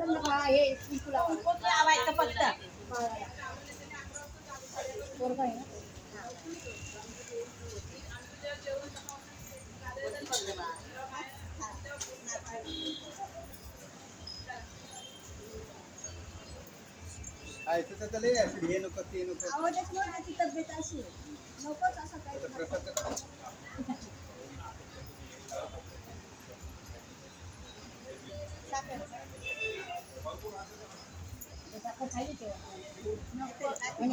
लावायचं फक्त हे नको ते नको तब्येत अशी नकोच असं काही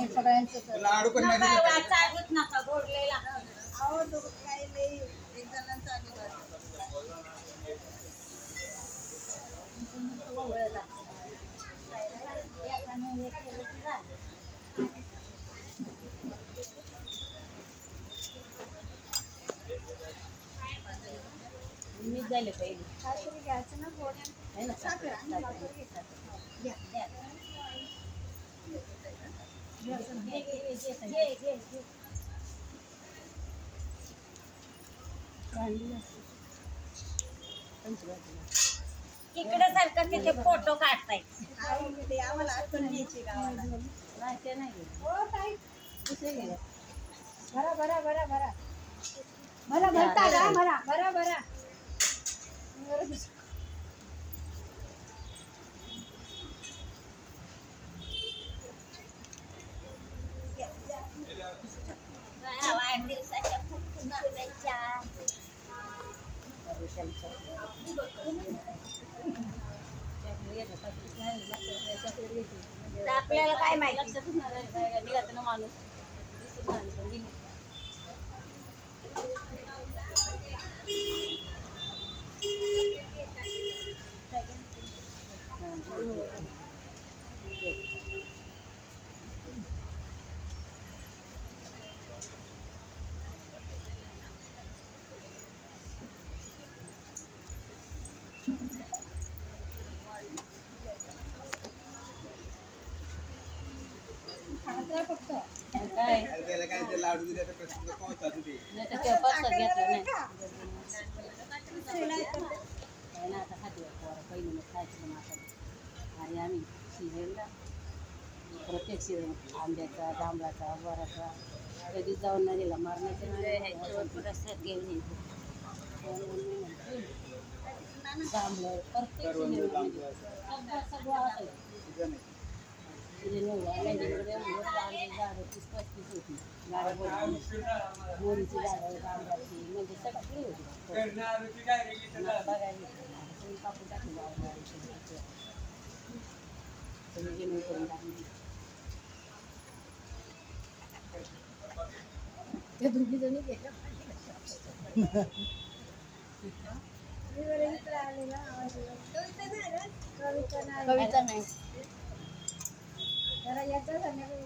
सगळ्यांचं लाडू पण नाही चालूच नका गोडलेला आवडतो काही नाही एक जणांचा मी झाले पहिले काहीतरी घ्यायचं ना गोड आहे ना साखर आणि साखर घ्या इकडे सारखं तिथे फोटो काढताय आम्हाला आठवण घ्यायची गावाला नाही ते नाही हो ताई दुसरे गेले भरा भरा भरा भरा भरा भरता का भरा भरा भरा वाढदिवसाच्या शुभेच्छा आपल्याला काय माहिती लक्षातच ना माणूस फक्त काय त्याला काय ते लाडू दिल्याचा प्रश्न कोणता तुझे नाही तर ते पाच घेतलं नाही काय ना आता खाते पहिली मग खायचं मग आता आणि आम्ही शिजेलला प्रत्येक सीझन आंब्याचा जांभळाचा बोराचा कधी जाऊन नाही दिला मारण्याचे प्रसाद घेऊन येतो जांभळं प्रत्येक सीझन सगळं असायचं झाडं 30-35 होती झाडं मोरीची झाडं जांभळाची म्हणजे सगळी होती बघायला कापून टाकली सगळी जेवण करून टाकली त्या दोघी जणी गेल्या कविता नाही जरा याचा संध्याकाळी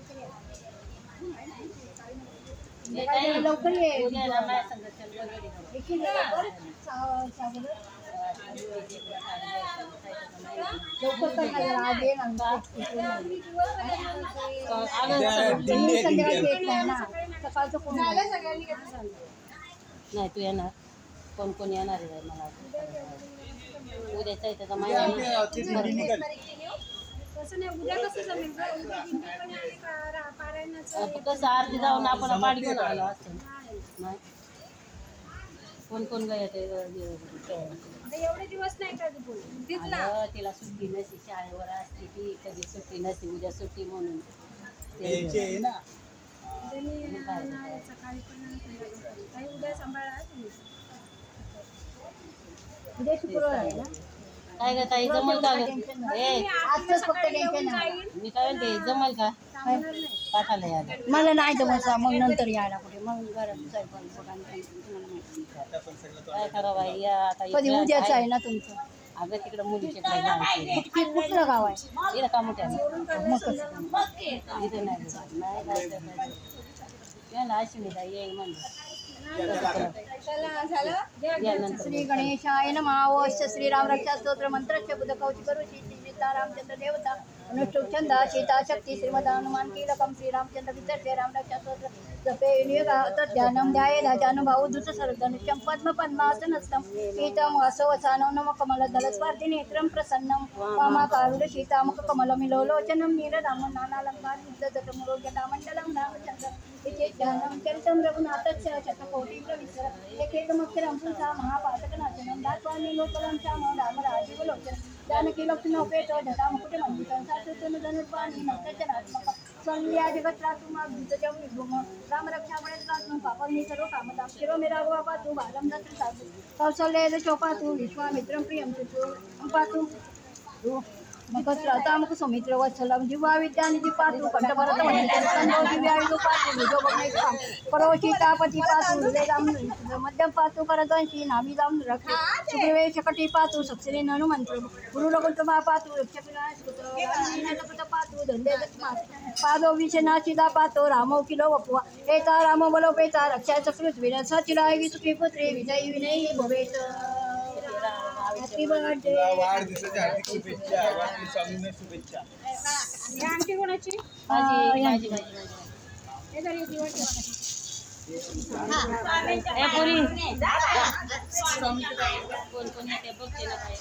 लवकर ये सकाळचं कोण नाही तू येणार कोण कोण येणार आहे मला उद्याचा त्याचा महिना कसं आरती जाऊन आपण पाडी घेऊन आलो असतो नाही कोण कोण गया ते एवढे दिवस नाही का तिला सुट्टी नसते शाळेवर असते ती कधी सुट्टी नसते उद्या सुट्टी म्हणून सकाळी पण उद्या सांभाळा उद्या शुक्रवार आहे ना काय ग ताई जमल का ग आजच फक्त टेन्शन मी काय म्हणते जमल का पाठाला यायला मला नाही जमत मग नंतर यायला कुठे मग घरात काय करावं बाई या आता कधी उद्याच आहे ना तुमचं अगं तिकडं मुलीचे काय जायचे कुठलं गाव आहे इथं का मोठ्या मग कसं इथं नाही जायचं अश्विनी येईल म्हणजे श्री गणेशाय नमः श्रीराम रक्षा स्तोत्र मंत्र शब्द कौच करू सीता रामचंद्र देवता अनुष्टुप छंदा सीता शक्ती श्रीमद हनुमान कीलकम श्रीरामचंद्र विद्यार्थी रामरक्षा जपे ध्यानं ध्याये धाजानुभाऊ धुत सरधनुष्यं पद्म पद्मासनस्थं पीतं वासवसानं नम कमलदल स्पर्धी नेत्रं प्रसन्नं वामाकारुड सीतामुख कमलमिलोलोचनं नीलरामं नानालंकार युद्धजटमुरोग्यतामण्डलं रामचन्द्र विचेध्यानं चरितं रघुनाथस्य शतकोटि प्रविशर एकेकमक्षरं पुंसा महापातकनाशनं दात्वानि लोकलं श्याम रामराजीवलोचनं जानकी लक्ष्मणोपेत जटामुकुटमण्डितं सातुतनु धनुर्बाणी नक्तचनात्मकं संध्या जगत्रातुमाभूतजं विभुम रामरक्षापणेत्रात्मं पापं सर्व कामदां शिरो मे राघवा पातु बालं दत्र साधु कौसल्ये शोपातु विश्वामित्रं प्रियं चतुर पातु मकस्रातामुख सौमित्र वत्सलं जिह्वा विद्यानिधि पातु कंठभरत वंदितं दिव्यायुधो पातु भुजो भग्नेक्षां परोचितापति पातु हृदयं मध्यं पातु करदंशी नाभिदां रक्षे सुग्रीवेश कटी पातु सक्षिणी हनुमंत्र गुरुलकुटुंबा पातु रक्षकुलास्कृत पातु धन्य पादो विषनाशिदा पातो रामो किलो वपुवा एता रामो बलोपेता रक्षा चक्रुत विनय सचिराय विसुखी पुत्री विजयी विनयी भवेत हॅपी बर्थडे वाढदिवसाच्या हार्दिक शुभेच्छा वाढदिवस स्वामींना शुभेच्छा आमची कोणाची माझी माझी माझी हे जरी दिवस ए पोरी कोण कोण येते बघते ना काय